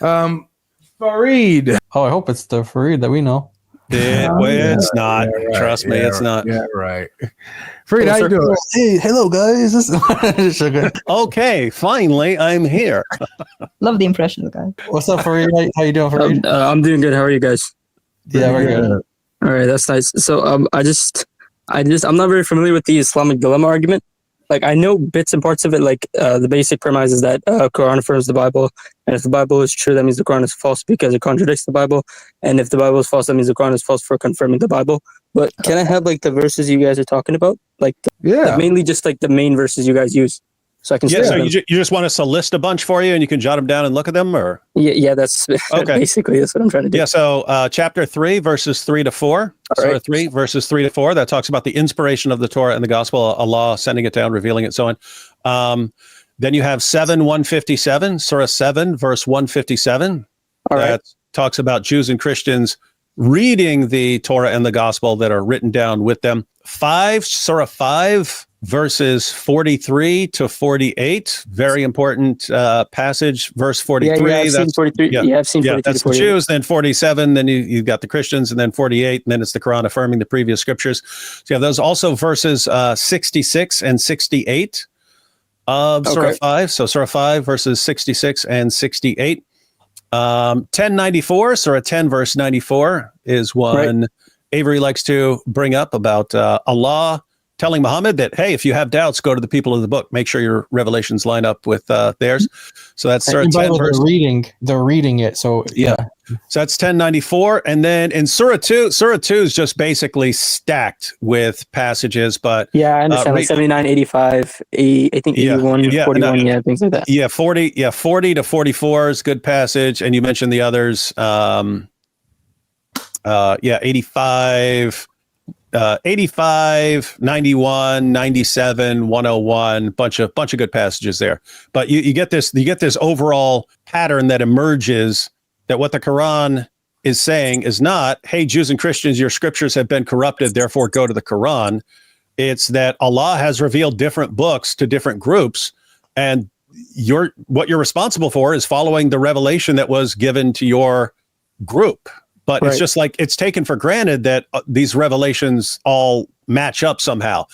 Faridh. Oh, I hope it's the Faridh that we know. It's not. Right. Trust me, it's not. Yeah, right. Faridh, how you doing? Hey, hello guys. Okay, finally, I'm here. Love the impressions, guys. What's up, Faridh? How you doing, Faridh? I'm doing good. How are you guys? Yeah, very good. All right, that's nice. So, I'm not very familiar with the Islamic dilemma argument. Like, I know bits and parts of it. Like, the basic premise is that Quran affirms the Bible, and if the Bible is true, that means the Quran is false because it contradicts the Bible, and if the Bible is false, that means the Quran is false for confirming the Bible. But can I have like the verses you guys are talking about? Like, like mainly just like the main verses you guys use, so I can. Yeah. So you just want us to list a bunch for you, and you can jot them down and look at them, or yeah, that's okay. Basically, that's what I'm trying to do. Yeah. So chapter 3, verses 3 to 4. Surah 3, verses 3 to 4. That talks about the inspiration of the Torah and the Gospel, Allah sending it down, revealing it, so on. Then you have 7:157, Surah 7, verse 157. That talks about Jews and Christians reading the Torah and the Gospel that are written down with them. Surah 5, verses 43 to 48. Very important passage. Verse 43. Yeah, I've seen 43. Yeah, I've seen 43 that's to 48. the Jews. Then 47. Then you've got the Christians. And then 48. And then it's the Quran affirming the previous scriptures. So you have those also verses 66 and 68 of Surah 5. So Surah 5, verses 66 and 68. 1094, Surah 10, verse 94 is one Avery likes to bring up about Allah telling Muhammad that, hey, if you have doubts, go to the people of the book. Make sure your revelations line up with theirs. So that's Surah 10. They're reading it. So yeah. So that's 1094. And then in Surah 2 is just basically stacked with passages. But yeah, I understand. Like 79, 85, I think 81, 41, things like that. Yeah, 40 to 44 is good passage. And you mentioned the others. 85, 91, 97, 101, bunch of good passages there. But you get this overall pattern that emerges, that what the Quran is saying is not, hey, Jews and Christians, your scriptures have been corrupted, therefore go to the Quran. It's that Allah has revealed different books to different groups, and what you're responsible for is following the revelation that was given to your group. But it's just like, it's taken for granted that these revelations all match up somehow.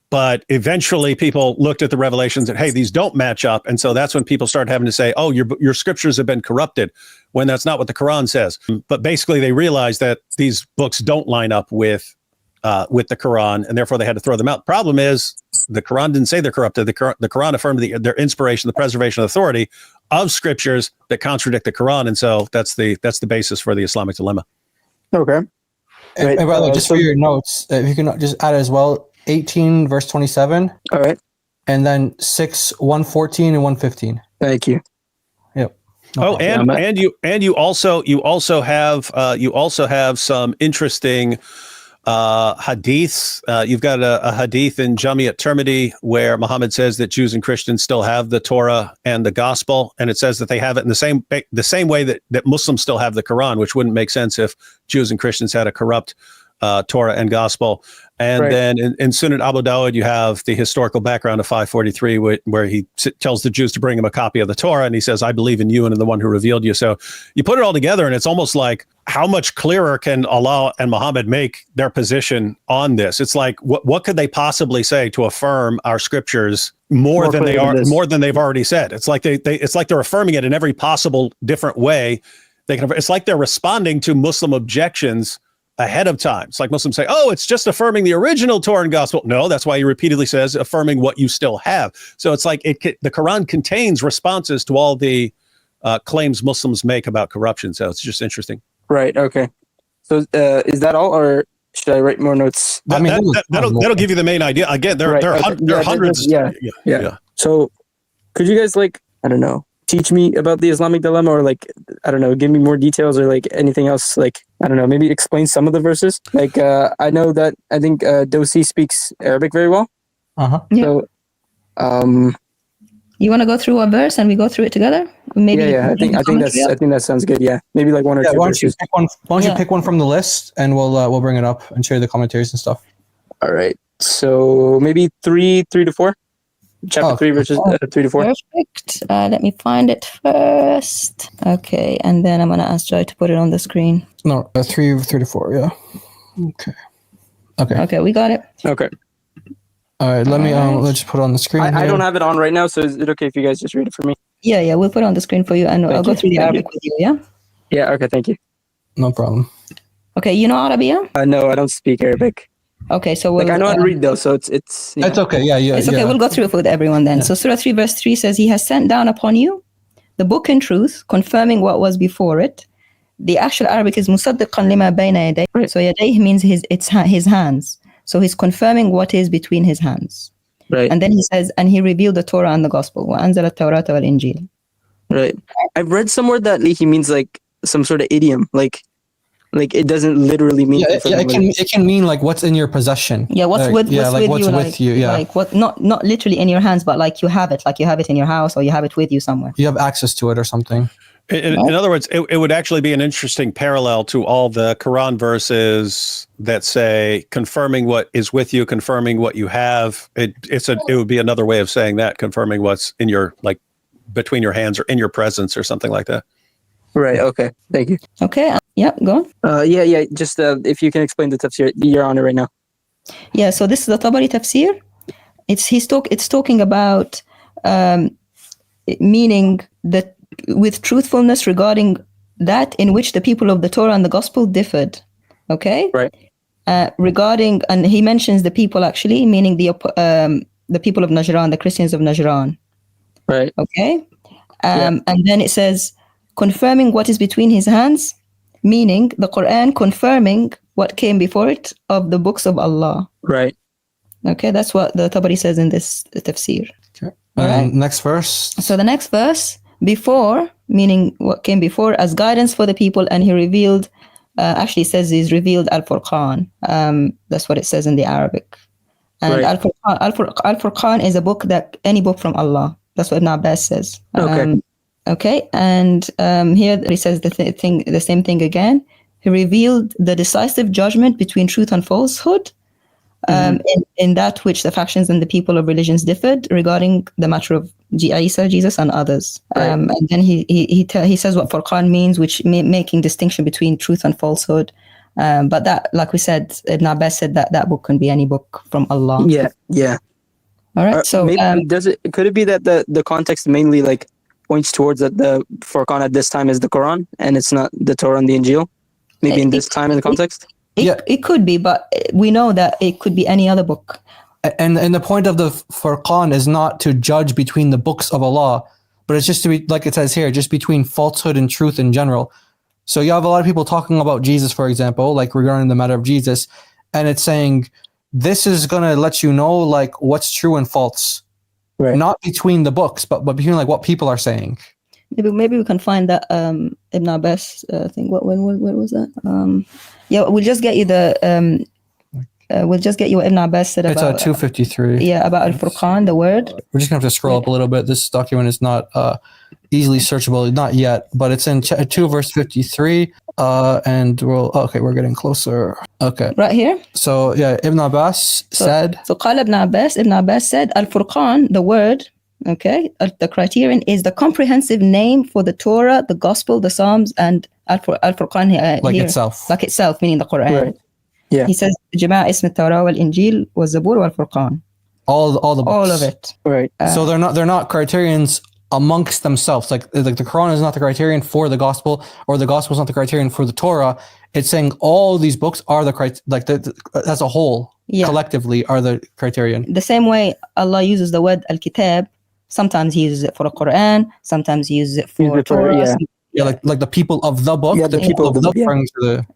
But eventually people looked at the revelations and, hey, these don't match up. And so that's when people started having to say, oh, your scriptures have been corrupted, when that's not what the Quran says. But basically they realized that these books don't line up with the Quran, and therefore they had to throw them out. Problem is, the Quran didn't say they're corrupted. The Quran affirmed their inspiration, the preservation of authority of scriptures that contradict the Quran. And so that's the basis for the Islamic dilemma. Okay. And by the way, just for your notes, if you can just add as well, 18 verse 27. All right. And then 6, 114 and 115. Thank you. Yep. And you also have some interesting hadiths. You've got a hadith in Jami at-Tirmidhi where Muhammad says that Jews and Christians still have the Torah and the Gospel, and it says that they have it in the same way that Muslims still have the Quran, which wouldn't make sense if Jews and Christians had a corrupt Torah and Gospel. And then in Sunan Abu Dawud, you have the historical background of 543, where he tells the Jews to bring him a copy of the Torah, and he says, I believe in you and in the one who revealed you. So you put it all together, and it's almost like, how much clearer can Allah and Muhammad make their position on this? It's like, what could they possibly say to affirm our scriptures more than they've already said? It's like they're affirming it in every possible different way. It's like they're responding to Muslim objections ahead of time. It's like Muslims say, oh, it's just affirming the original Torah and Gospel. No, that's why he repeatedly says affirming what you still have. So it's like the Quran contains responses to all the claims Muslims make about corruption. So it's just interesting. Right. Okay. So is that all, or should I write more notes? That'll give you the main idea. Again, there are hundreds. Yeah. So could you guys, like, I don't know, teach me about the Islamic dilemma, or like, I don't know, give me more details, or like anything else, like, I don't know, maybe explain some of the verses. Like, I know that I think Dosi speaks Arabic very well. Yeah. So, you want to go through a verse and we go through it together? Maybe. Yeah. I think that sounds good. Yeah, maybe like one or two. Why don't you pick one from the list, and we'll bring it up and share the commentaries and stuff. All right. So maybe 3 to 4. chapter 3, verses 3 to 4. Perfect. Let me find it first. Okay, and then I'm gonna ask Joy to put it on the screen. No, 3 to 4. Yeah. Okay. Okay, we got it. Okay. All right. Let me let's just put it on the screen. I here. don't have it on right now, so is it okay if you guys just read it for me? Yeah, we'll put it on the screen for you, and I'll go through the Thank Arabic with you. Yeah. Yeah, okay, thank you. No problem. Okay, you know Arabic? No, I don't speak Arabic. Okay, so we'll, Like, I know how to read, though, so it's you It's know. okay. Yeah. It's okay. We'll go through it with everyone then. Yeah. So Surah 3 verse 3 says, He has sent down upon you the book in truth, confirming what was before it. The actual Arabic is مُصَدِّقًا لِمَا بَيْنَ يَدَيْهِ. Right. So يَدَيْهِ means his hands. So he's confirming what is between his hands. Right, And then he says, and he revealed the Torah and the Gospel. وَأَنزَلَ التَّوْرَاةَ وَالْإِنْجِيلَ. right. I've read somewhere that he means, like, some sort of idiom. Like it doesn't literally mean... Yeah, it can mean like what's in your possession. Yeah, what's with you? With you. Yeah, like what? Not literally in your hands, but like you have it in your house or you have it with you somewhere. you have access to it or something. In other words, it would actually be an interesting parallel to all the Quran verses that say confirming what is with you, confirming what you have. It would be another way of saying that, confirming what's in your, like, between your hands or in your presence or something like that. Right, okay. Thank you. Okay. Yeah. Go on. Yeah. Just if you can explain the tafsir, you're on it right now. Yeah. So this is the Tabari tafsir. It's talking about meaning that with truthfulness regarding that in which the people of the Torah and the Gospel differed. Okay. Right. Regarding, and he mentions the people actually, meaning the people of Najran, the Christians of Najran. Right. Okay. And then it says, confirming what is between his hands, meaning the Quran confirming what came before it of the books of Allah. Right. Okay, that's what the Tabari says in this tafsir. Okay. Alright. Next verse. So the next verse, before, meaning what came before, as guidance for the people, and he revealed, actually says he's revealed Al-Furqan. That's what it says in the Arabic. And Right. Al-Furqan is a book any book from Allah. That's what Ibn Abbas says. Okay. Okay, and here he says the same thing again. He revealed the decisive judgment between truth and falsehood, in that which the factions and the people of religions differed regarding the matter of Isa, Jesus, and others. Right. And then he says what Furqan means, which making distinction between truth and falsehood. But that, like we said, Ibn Abbas said that book can be any book from Allah. Yeah. All right. So maybe, could it be that the context mainly like points towards that the Furqan at this time is the Quran and it's not the Torah and the Injil? Maybe in this time in the context? It could be, but we know that it could be any other book. And the point of the Furqan is not to judge between the books of Allah, but it's just to be, like it says here, just between falsehood and truth in general. So you have a lot of people talking about Jesus, for example, like regarding the matter of Jesus, and it's saying this is going to let you know like what's true and false. Right. Not between the books, but between like what people are saying. Maybe we can find that Ibn Abbas thing. When was that? Yeah, we'll just get you what Ibn Abbas said about. It's 253. Yeah, about Al-Furqan, the word. We're just gonna have to scroll up a little bit. This document is not easily searchable, not yet, but it's in 2 verse 53. And we're getting closer. Okay. Right here. So yeah, Ibn Abbas said. So قال Ibn Abbas said, Al-Furqan, the word, okay, the criterion is the comprehensive name for the Torah, the Gospel, the Psalms, and Al-Furqan like here, itself. like itself, meaning the Quran. Right. Yeah. He says, جماع اسم التوراة والإنجيل والزبور والفرقان. All the books. All of it. Right. So they're not criterions amongst themselves. Like the Quran is not the criterion for the Gospel, or the Gospel is not the criterion for the Torah. It's saying all these books are as a whole, collectively are the criterion. The same way Allah uses the word Al-Kitab, sometimes he uses it for the Quran, sometimes he uses it for Torah. Yeah, like the people of the book. Yeah, the people of the book.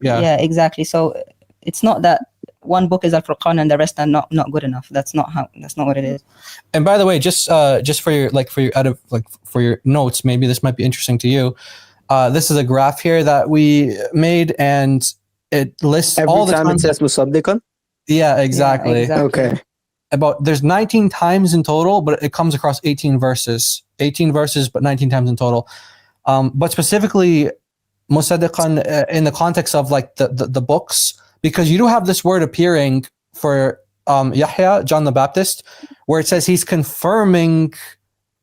Yeah, exactly. So it's not that one book is Al-Furqan and the rest are not good enough. That's not what it is. And by the way, just for your notes, maybe this might be interesting to you. This is a graph here that we made, and it lists every all the time times it says Musaddiqan. Yeah, exactly. Okay. There's 19 times in total, but it comes across 18 verses. 18 verses, but 19 times in total. But specifically, Musaddiqan in the context of like the books, because you do have this word appearing for Yahya, John the Baptist, where it says he's confirming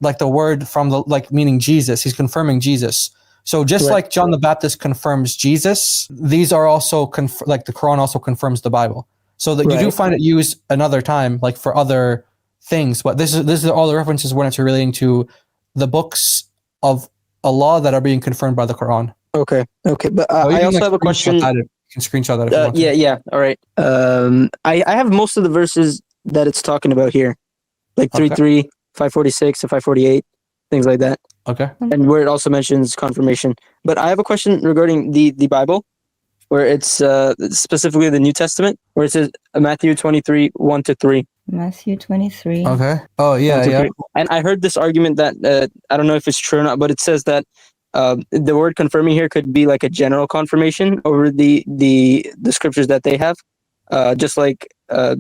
like the word from the like meaning Jesus. He's confirming Jesus. So just like John the Baptist confirms Jesus, these are also like the Quran also confirms the Bible. So that you do find it used another time, like for other things. But this is all the references when it's relating to the books of Allah that are being confirmed by the Quran. Okay. But I also have a question. You can screenshot that if you want to. Yeah. All right. I have most of the verses that it's talking about here, like 3:3, 546, and 548, things like that. Okay. And where it also mentions confirmation. But I have a question regarding the Bible, where it's specifically the New Testament, where it says Matthew 23, 1-3. Matthew 23. Okay. Oh, yeah. And I heard this argument that, I don't know if it's true or not, but it says that the word confirming here could be like a general confirmation over the scriptures that they have. Just like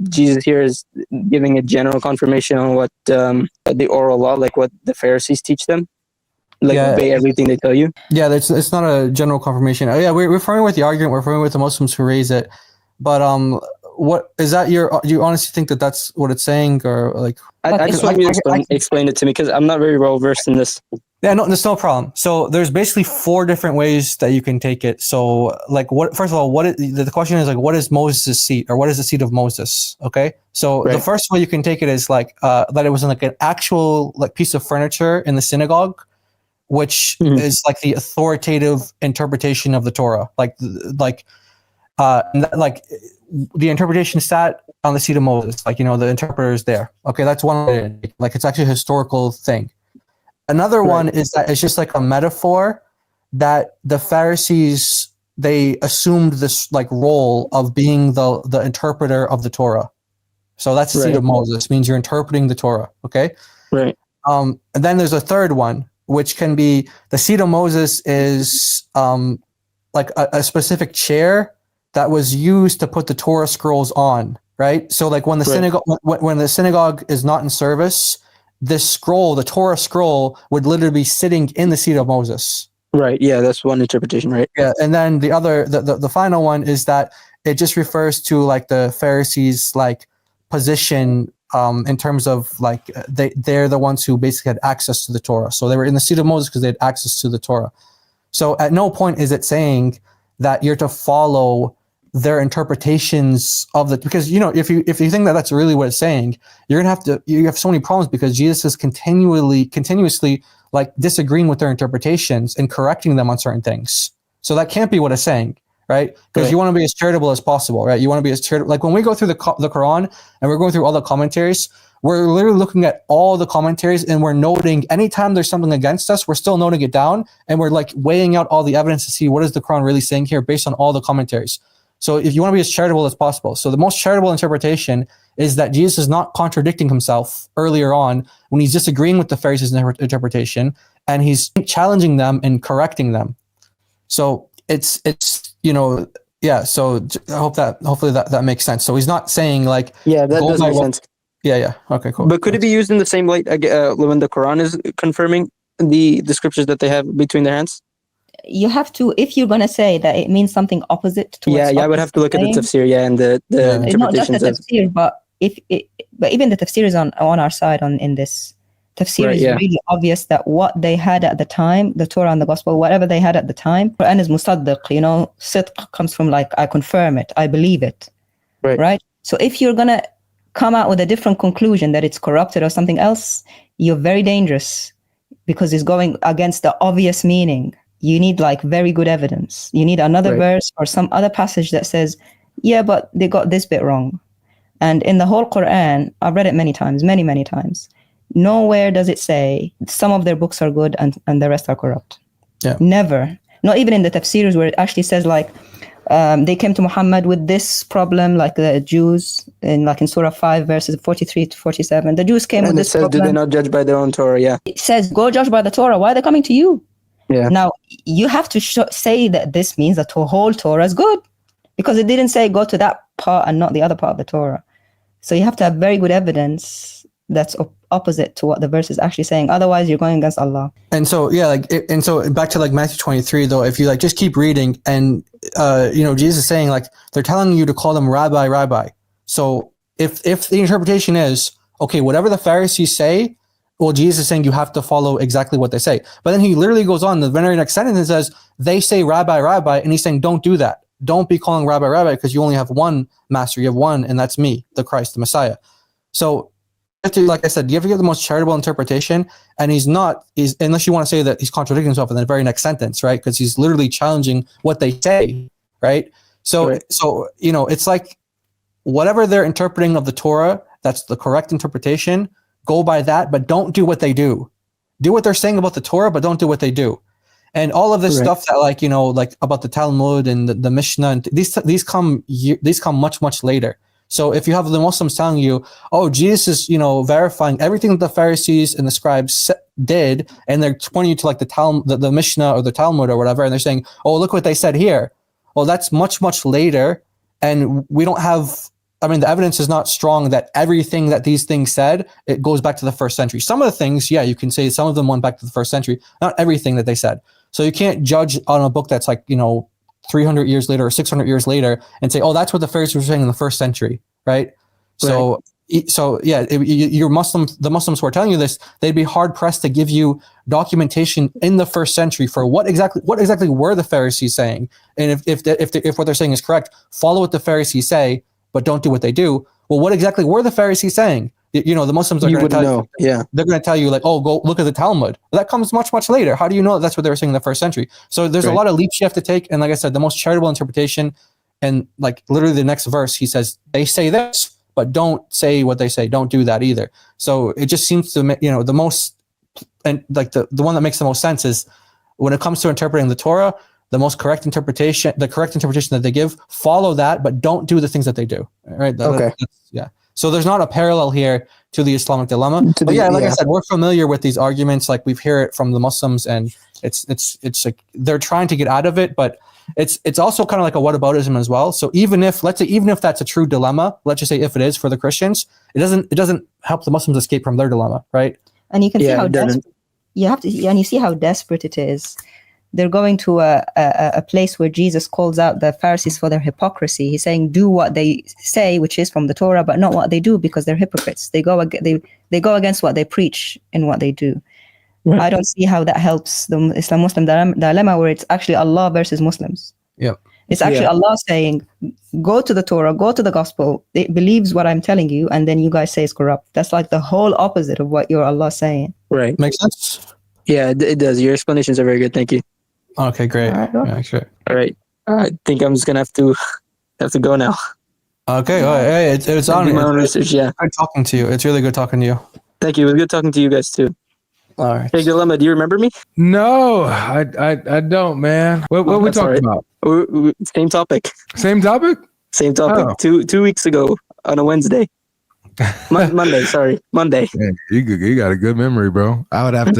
Jesus here is giving a general confirmation on what the oral law, like what the Pharisees teach them. Like obey everything they tell you. Yeah, it's not a general confirmation. We're referring with the argument. We're referring with the Muslims who raise it. But what is that? Do you honestly think that that's what it's saying, or like? I just want you to explain it to me because I'm not very well versed in this. Yeah, no, there's no problem. So there's basically 4 different ways that you can take it. So like, first of all, the question is like, what is Moses' seat, or what is the seat of Moses? Okay, so the first way you can take it is like that it was like an actual like piece of furniture in the synagogue, which is like the authoritative interpretation of the Torah. Like the interpretation sat on the seat of Moses. Like, the interpreter is there. Okay, that's one way. Like, it's actually a historical thing. Another one is that it's just like a metaphor that the Pharisees, they assumed this like role of being the interpreter of the Torah. So that's the seat of Moses, means you're interpreting the Torah. Okay. Right. And then there's a third one, which can be the seat of Moses is like a specific chair that was used to put the Torah scrolls on, right? So like when the synagogue is not in service, this scroll, the Torah scroll, would literally be sitting in the seat of Moses. Right. Yeah, that's one interpretation, right? Yeah, and then the final one is that it just refers to like the Pharisees' like position in terms of like they're the ones who basically had access to the Torah. So they were in the seat of Moses because they had access to the Torah. So at no point is it saying that you're to follow their interpretations of because if you think that that's really what it's saying, you have so many problems because Jesus is continuously like disagreeing with their interpretations and correcting them on certain things. So that can't be what it's saying, right? Because you want to be as charitable as possible, right? You want to be as charitable. Like when we go through the Quran and we're going through all the commentaries, we're literally looking at all the commentaries and we're noting anytime there's something against us, we're still noting it down and we're like weighing out all the evidence to see what is the Quran really saying here based on all the commentaries. So if you want to be as charitable as possible. So the most charitable interpretation is that Jesus is not contradicting himself earlier on when he's disagreeing with the Pharisees' interpretation and he's challenging them and correcting them. So it's so I hopefully that makes sense. So he's not saying like, that does make sense. Yeah. Okay, cool. But could it be used in the same light when the Quran is confirming the scriptures that they have between their hands? You have to, if you're going to say that it means something opposite to I would have to look at the tafsir, and the interpretations. Not just the tafsir, but even the tafsir is on our side in this. Tafsir is really obvious that what they had at the time, the Torah and the Gospel, whatever they had at the time, Quran is musaddiq, sidq comes from like, I confirm it, I believe it, right? So if you're going to come out with a different conclusion that it's corrupted or something else, you're very dangerous because it's going against the obvious meaning. You need like very good evidence. You need another verse or some other passage that says, but they got this bit wrong. And in the whole Quran, I've read it many times, many times. Nowhere does it say some of their books are good and the rest are corrupt. Yeah. Never. Not even in the tafsirs where it actually says like, they came to Muhammad with this problem, like the Jews in Surah 5 verses 43 to 47. The Jews came with this problem. And it says, do they not judge by their own Torah? Yeah. It says, go judge by the Torah. Why are they coming to you? Yeah. Now, you have to say that this means that the whole Torah is good because it didn't say go to that part and not the other part of the Torah. So you have to have very good evidence that's opposite to what the verse is actually saying. Otherwise, you're going against Allah. And so, so back to like Matthew 23, though, if you like just keep reading and, Jesus is saying like, they're telling you to call them rabbi. So if the interpretation is, okay, whatever the Pharisees say, well, Jesus is saying you have to follow exactly what they say. But then he literally goes on the very next sentence and says, they say Rabbi, Rabbi, and he's saying, don't do that. Don't be calling Rabbi, Rabbi, because you only have one master. You have one, and that's me, the Christ, the Messiah. So, like I said, you have to give the most charitable interpretation, and he's unless you want to say that he's contradicting himself in the very next sentence, right? Because he's literally challenging what they say, right? So, Right. so it's like whatever they're interpreting of the Torah, that's the correct interpretation. Go by that, but don't do what they do. Do what they're saying about the Torah, but don't do what they do. And all of this Right. stuff that, like about the Talmud and the Mishnah, and these come much, much later. So if you have the Muslims telling you, oh, Jesus is, verifying everything that the Pharisees and the scribes did, and they're pointing you to like the Talmud, the Mishnah or the Talmud or whatever, and they're saying, oh, look what they said here. Well, that's much, much later, and we don't have. The evidence is not strong that everything that these things said, it goes back to the first century. Some of the things, yeah, you can say some of them went back to the first century, not everything that they said. So you can't judge on a book that's like, 300 years later or 600 years later and say, oh, that's what the Pharisees were saying in the first century, right? So yeah, the Muslims who are telling you this, they'd be hard pressed to give you documentation in the first century for what exactly were the Pharisees saying. And if what they're saying is correct, follow what the Pharisees say, but don't do what they do. Well, what exactly were the Pharisees saying? The Muslims are going to tell you. Yeah. They're going to tell you like, oh, go look at the Talmud. That comes much, much later. How do you know that's what they were saying in the first century? So there's a lot of leaps you have to take. And like I said, the most charitable interpretation, and like literally the next verse, he says, they say this, but don't say what they say. Don't do that either. So it just seems to, the most, and like the one that makes the most sense is when it comes to interpreting the Torah, the correct interpretation that they give, follow that, but don't do the things that they do. Right? Yeah. So there's not a parallel here to the Islamic dilemma. I said, we're familiar with these arguments. Like we've heard it from the Muslims, and it's like they're trying to get out of it, but it's also kind of like a whataboutism as well. So even if that's a true dilemma, let's just say if it is for the Christians, it doesn't help the Muslims escape from their dilemma, right? And you can see how desperate you see how desperate it is. They're going to a place where Jesus calls out the Pharisees for their hypocrisy. He's saying, do what they say, which is from the Torah, but not what they do, because they're hypocrites. They go against what they preach in what they do. Right. I don't see how that helps the Islam-Muslim dilemma, where it's actually Allah versus Muslims. Yeah, it's actually Allah saying, go to the Torah, go to the gospel. It believes what I'm telling you, and then you guys say it's corrupt. That's like the whole opposite of what your Allah is saying. Right. Makes sense? Yeah, it does. Your explanations are very good. Thank you. Okay, great. All right, yeah, sure. All right. I think I'm just gonna have to go now. Okay. Well, hey, it's on my own research. Yeah. Good talking to you. It's really good talking to you. Thank you. It was good talking to you guys too. All right. Hey, Dilemma, do you remember me? No, I don't, man. What we talking about? Same topic. Same topic? Same topic. Oh. 2 weeks ago on a Wednesday. Monday. Sorry, Monday. Man, you got a good memory, bro. I would have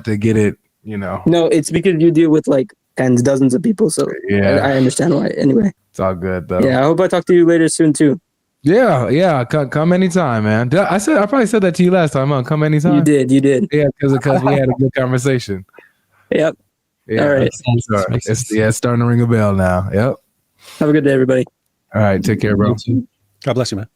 to get it. No, it's because you deal with like dozens of people, so yeah, I understand why. Anyway, it's all good though. Yeah, I hope I talk to you later soon too. Yeah. Come anytime, man. I probably said that to you last time. Huh? Come anytime. You did. Yeah, because we had a good conversation. Yep. Yeah, all right. It's starting to ring a bell now. Yep. Have a good day, everybody. All right, take care, bro. God bless you, man.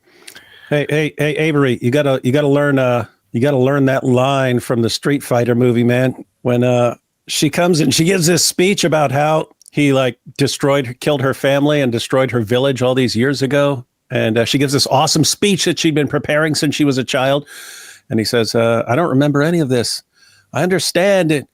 Hey, Avery, you gotta learn that line from the Street Fighter movie, man. When she comes and she gives this speech about how he like killed her family and destroyed her village all these years ago. And she gives this awesome speech that she'd been preparing since she was a child. And he says, I don't remember any of this. I understand it.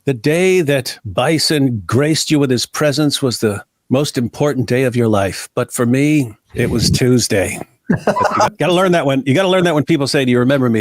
The day that Bison graced you with his presence was the most important day of your life. But for me, it was Tuesday. You got to learn that when people say, do you remember me?